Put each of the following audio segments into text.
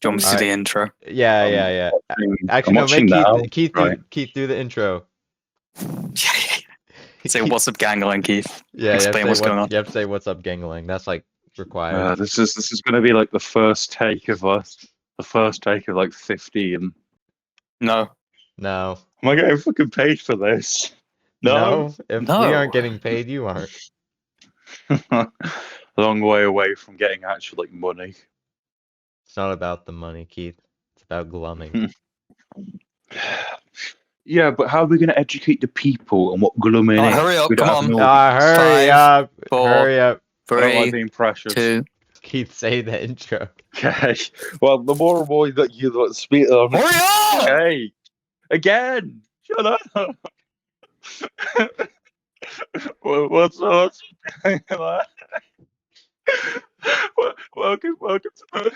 Do you want me to do the intro? Yeah. I'm Actually, no, watching make now, Keith right? do the intro. Yeah. Say Keith- what's up, gangling, Keith. Yeah, Explain what's going on. You have to say what's up, gangling. That's like required. This is going to be like the first take of us. The first take of like 15. No. No. Am I getting fucking paid for this? No. If No. we aren't getting paid, you aren't. A long way away from getting actual like money. It's not about the money, Keith. It's about glumming. Yeah, but how are we going to educate the people on what glumming Oh, is? hurry up, We don't come have on. no- Hurry 5, up! 4, Hurry up! I don't like 3, being precious. 2. Keith, say the intro. Okay. Well, the more and more that you like, speak on. Hurry up! Okay. Again. Shut up. What's welcome to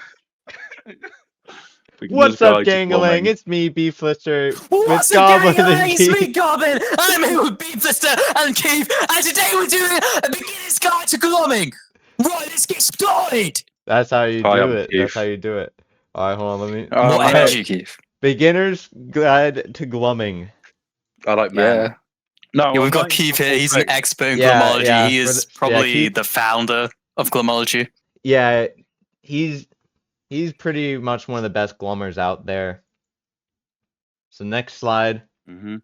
What's up, gangling? It's me, Beeflister, What's with up, Goblin gang? and It's me, Keith. Goblin. I'm here with Beeflister and Keith, and today we're doing a beginner's guide to Glumming. Right, let's get started. That's how you Hi, do I'm it. Keith. That's how you do it. Alright, hold on, let me... What Alright. energy, Keith? Beginner's Guide to Glumming. I like man. No, Yeah, we've I'm got going Keith for here. full He's an thing. expert in Yeah, glomology. yeah, He for is the- yeah, probably Keith- the founder of glomology. Yeah, he's pretty much one of the best glummers out there. So next slide. Mhm.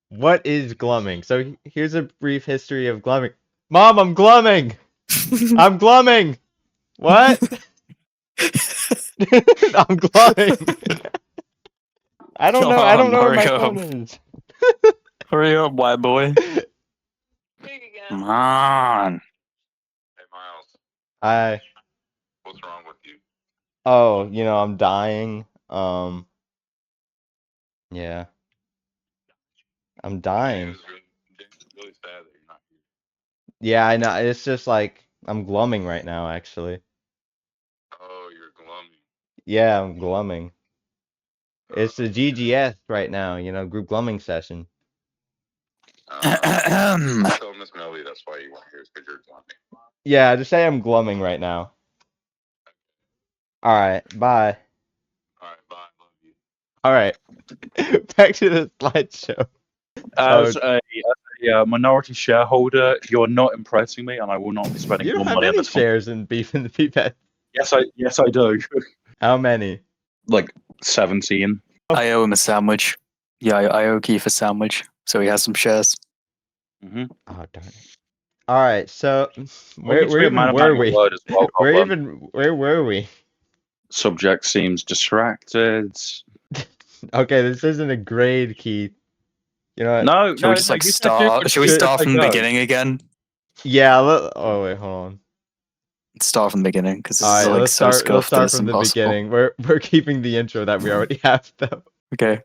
What is glumming? So here's a brief history of glumming. Mom, I'm glumming! I'm glumming! What? I'm glumming! I don't know where my Hurry up. phone is. Hurry up, white boy. Come on. Hey Miles, I what's wrong with you? I'm dying. Yeah. I'm dying. It's really sad that you're not here. Yeah, I know. It's just like I'm glumming right now, actually. Oh, you're gloomy. Yeah, I'm glumming. It's the GGS right now, group glumming session. I told Miss Melly that's why you weren't here, because you're gloomy. Yeah, just say I'm glumming right now. Alright, bye. Alright, bye, love you. Alright. Back to the slideshow. As a minority shareholder, you're not impressing me, and I will not be spending You don't more have money on any this one. shares in Beef in the Peepet. Yes, I do. How many? Like 17. I owe him a sandwich. Yeah, I owe Keith a sandwich, so he has some shares. Mm-hmm. Oh darn it. Alright, so where Where even were we? Word as well, Where were we? Subject seems distracted. Okay, this isn't a grade, Keith. You know what? No, Should we just like start? Should we start from the beginning again? Yeah, oh wait, hold on. Let's start from the beginning because this Alright, is like let's so start scuffed that it's from the impossible. beginning. We're keeping the intro that we already have though. Okay.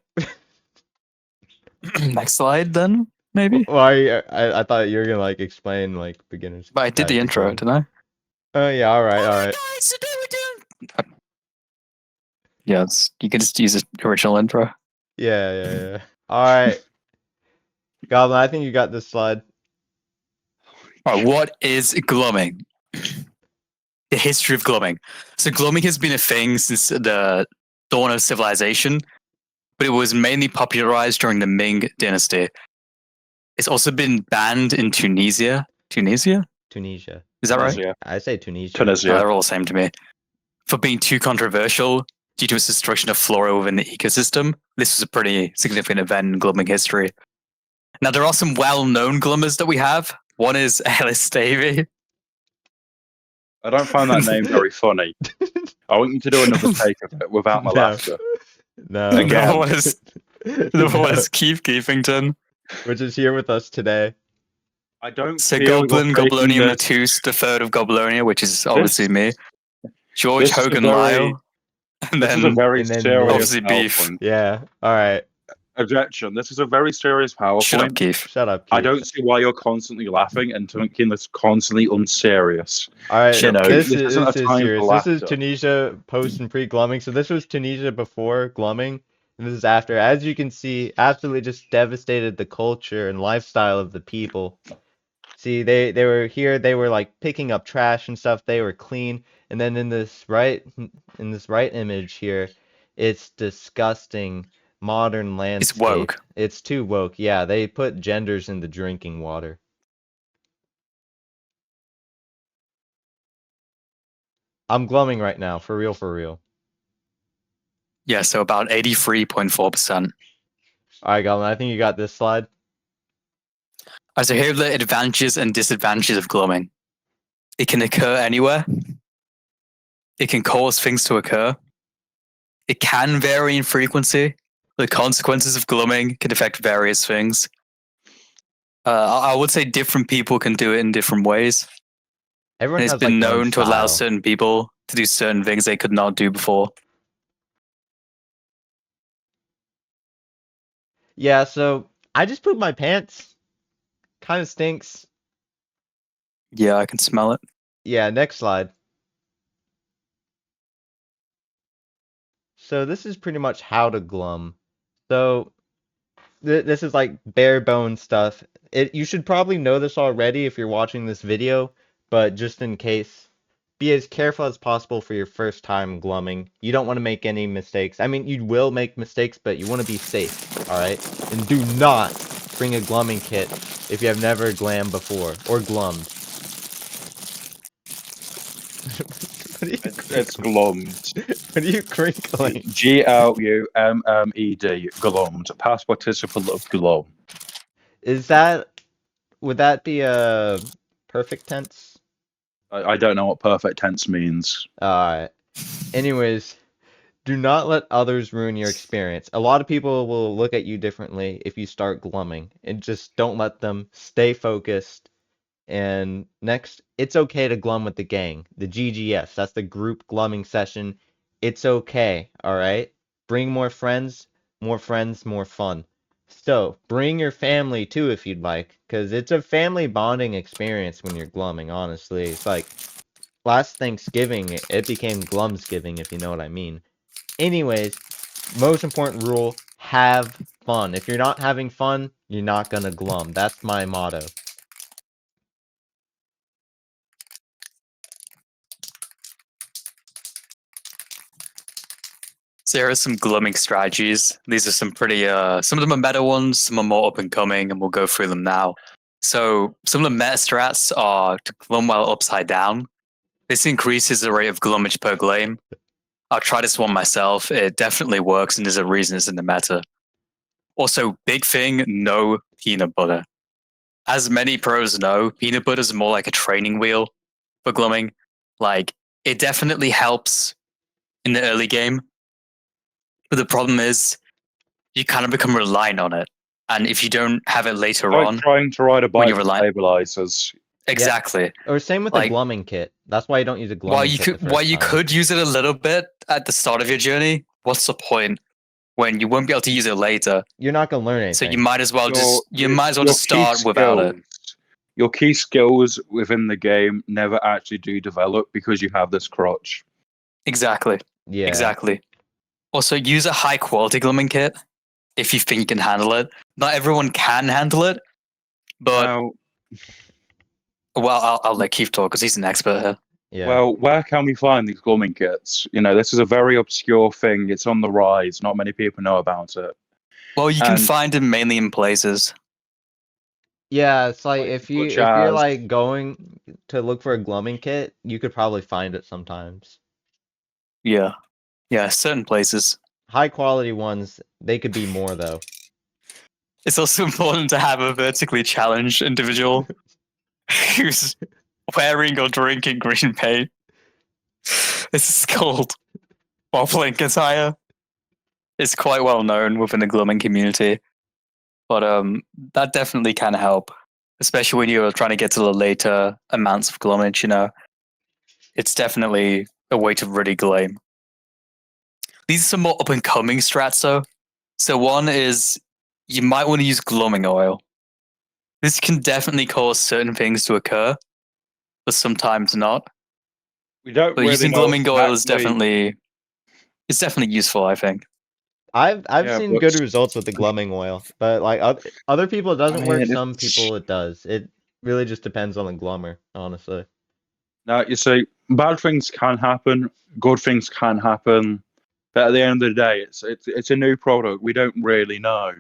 Next slide then, maybe. Well, I thought you were gonna like explain like beginners. But I did the guide to intro, glumming. didn't I? Oh yeah, alright. Guys, today we're doing. Yeah, you can just use the original intro. Yeah. Alright. Goblin, I think you got this slide. Alright, what is glumming? The history of glumming. So glumming has been a thing since the dawn of civilization, but it was mainly popularized during the Ming dynasty. It's also been banned in Tunisia. Tunisia? Is that right? Tunisia. I say Tunisia. No, Tunisia. they're all the same to me. For being too controversial due to its destruction of flora within the ecosystem, this was a pretty significant event in glumming history. Now, there are some well-known glummers that we have. One is Ellis Davey. I don't find that name very funny. I want you to do another take of it without my No. laughter. No. Again. The one is Keith Keefington. Which is here with us today. I don't So feel Goblin, you're taking Goblonium this- Latus, the third of Goblonia, which is obviously me. George this is a Hogan very- Lyle. And This is a then very and then serious obviously beef. PowerPoint. Yeah. Alright. Objection. This is a very serious PowerPoint. shut up, Keith. Shut up, Keith. I don't see why you're constantly laughing and thinking that's constantly unserious. Alright, You know, this this isn't a is time serious. for This is laughter. Tunisia post and pre-glumming. So this was Tunisia before glumming, and this is after. As you can see, absolutely just devastated the culture and lifestyle of the people. See, they were here. They were like picking up trash and stuff. They were clean. And then in this right image here, it's disgusting modern It's landscape. woke. It's too woke. Yeah, they put genders in the drinking water. I'm glumming right now, for real, for real. Yeah, so about 83.4%. All right, Goblin, I think you got this slide. So here are the advantages and disadvantages of glumming. It can occur anywhere. It can cause things to occur. It can vary in frequency. The consequences of glumming can affect various things. I would say different people can do it in different ways. Everyone And it's has been like their own known to allow style. certain people to do certain things they could not do before. Yeah, so I just pooped my pants. Kind of stinks. Yeah, I can smell it. Yeah, next slide. So this is pretty much how to glum. So this is like bare bone stuff. You should probably know this already if you're watching this video, but just in case, be as careful as possible for your first time glumming. You don't want to make any mistakes. I mean, you will make mistakes, but you want to be safe, all right? And do not bring a glumming kit if you have never glammed before or glummed. What are you It's crinkling? glummed. What are you crinkling? Glummed. Glummed. Past participle of glum. Would that be a perfect tense? I don't know what perfect tense means. Alright. Anyways, do not let others ruin your experience. A lot of people will look at you differently if you start glumming, and just don't let them. Stay focused. And next, it's okay to glum with the gang. The GGS, that's the group glumming session. It's okay, alright? Bring more friends, more fun. So, bring your family too if you'd like, because it's a family bonding experience when you're glumming, honestly. It's like last Thanksgiving, it became Glumsgiving, if you know what I mean. Anyways, most important rule, have fun. If you're not having fun, you're not gonna glum. That's my motto. So here are some glumming strategies. These are some pretty, some of them are meta ones, some are more up and coming, and we'll go through them now. So some of the meta strats are to glum while upside down. This increases the rate of glummage per glame. I'll try this one myself. It definitely works, and there's a reason it's in the meta. Also, big thing, no peanut butter. As many pros know, peanut butter is more like a training wheel for glumming. Like, it definitely helps in the early game, but the problem is you kind of become reliant on it. And if you don't have it later Like on, trying to ride a when bike you're with reliant, stabilizers. exactly. Or same with the Like, glumming kit. That's why you don't use a glumming kit the while first you time. could use it a little bit at the start of your journey, what's the point when you won't be able to use it later? You're not gonna learn So you anything. might as well Your just start without it. Your key skills within the game never actually do develop because you have this crutch. Exactly. Yeah. Exactly. Also, use a high quality glumming kit if you think you can handle it. Not everyone can handle it, but Now, well, I'll let Keith talk because he's an expert here. Yeah. well, where can we find these glumming kits? You know, this is a very obscure thing. It's on the rise. Not many people know about it. Well, you can And find them mainly in places. Yeah, it's like Like, if such you're as like going to look for a glumming kit, you could probably find it sometimes. Yeah. Yeah, certain places. High quality ones, they could be more though. It's also important to have a vertically challenged individual who's wearing or drinking green paint. This is called wobbling attire. It's quite well known within the glumming community, but that definitely can help, especially when you're trying to get to the later amounts of glummage. You know, it's definitely a way to really glame. These are some more up and coming strats, though. So one is you might want to use glumming oil. This can definitely cause certain things to occur, but sometimes not. we don't But really using know glumming oil is exactly. definitely useful, I think. I've Yeah, seen but good results with the glumming oil, but like other people it I doesn't work, mean, some people it does. Really just depends on the glummer, honestly. Now, you see, bad things can happen, good things can happen. But at the end of the day, it's a new product. We don't really know.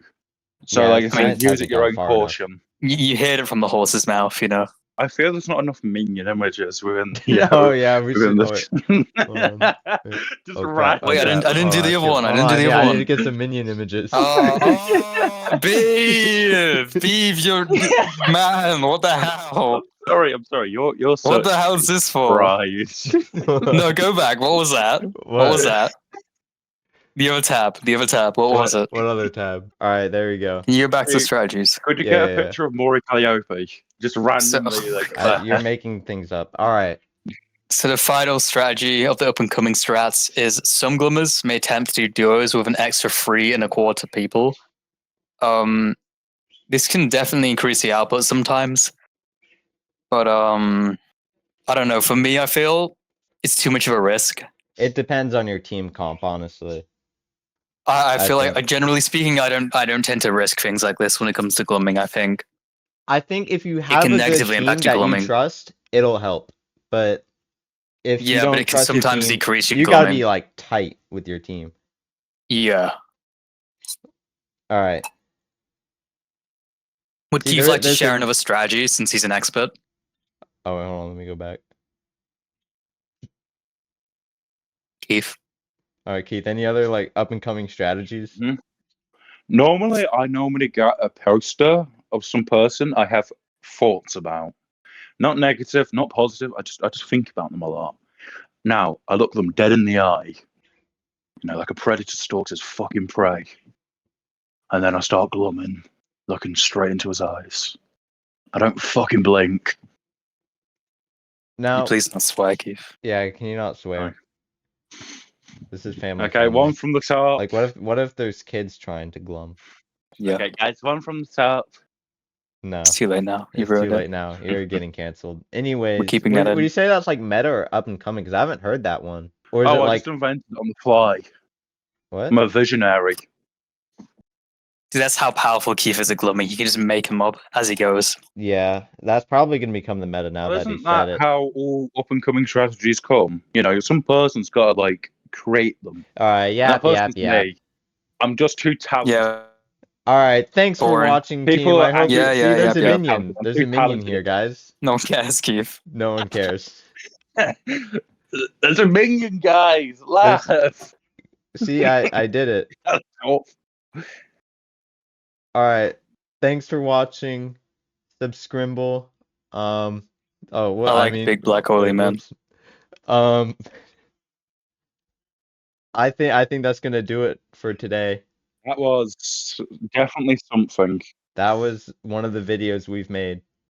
So, Yeah, like I science said, use hasn't at your gone own far enough. caution. You heard it from the horse's mouth, you know. I feel there's not enough minion images within. Oh yeah, we within should. the. Wait. Just Oh crap! Wait, I crap. didn't do Hold the on, other one. I hold didn't do on, the yeah, other I need to one. get some minion images. Oh, Beef, you're man. What the hell? I'm sorry. You're What such the hell is this for? surprise. No, go back. What was that? What was that? The other tab. The other tab. What was it? What other tab? All right, there we go. Can you go back to Hey, strategies? Could you Yeah, get a yeah, yeah. picture of Maury Calliope? Just randomly, like You're making things up. All right. So the final strategy of the up and coming strats is some glummers may attempt to do duos with an extra 3 1/4 people. This can definitely increase the output sometimes, but I don't know. For me, I feel it's too much of a risk. It depends on your team comp, honestly. I feel think. like, generally speaking, I don't tend to risk things like this when it comes to glumming. I think if you have can a good negatively team impact your that you glumming. trust, it'll help. But if you Yeah, don't but it can trust your sometimes team, decrease your you gotta glumming. be like tight with your team. Yeah. All right. Would See, Keith like to there's share a- another strategy since he's an expert? Oh, wait, hold on. Let me go back. Keith. All right, Keith. Any other like up and coming strategies? Normally, I get a poster of some person I have thoughts about. Not negative, not positive. I just think about them a lot. Now, I look them dead in the eye. You know, like a predator stalks his fucking prey. And then I start glumming, looking straight into his eyes. I don't fucking blink. Now, Please not swear, Keith. yeah. Can you not swear? Sorry. This is family Okay, friendly. one from the top. Like, what if there's kids trying to glum? Yeah. Okay, guys, one from the top. No, It's too late now. You've it's too ruined it. late now. You're getting canceled. Anyways, keeping that would in. you say that's like meta or up and coming? Because I haven't heard that one. Or is it I like just invented it on the fly. what? I'm a visionary. See, that's how powerful Keith is at glumming. You can just make him up as he goes. Yeah, that's probably gonna become the meta now Well, that he isn't said that it. how all up and coming strategies come? You know, some person's got to like create them. All right, And that yap. person's me. I'm just too talented. Yeah. All right, thanks for Boring. watching, People team. I are hope you Yeah, see. yeah, There's yep, a yep. minion. I'm There's too a minion talented. here, guys. No one cares, Keith. No one cares. There's a minion, guys. Laugh. See, I did it. Oh, All right, thanks for watching. Subscribble. Oh, what I like big black holy man. whoops. I think that's gonna do it for today. that was definitely something. That was one of the videos we've made.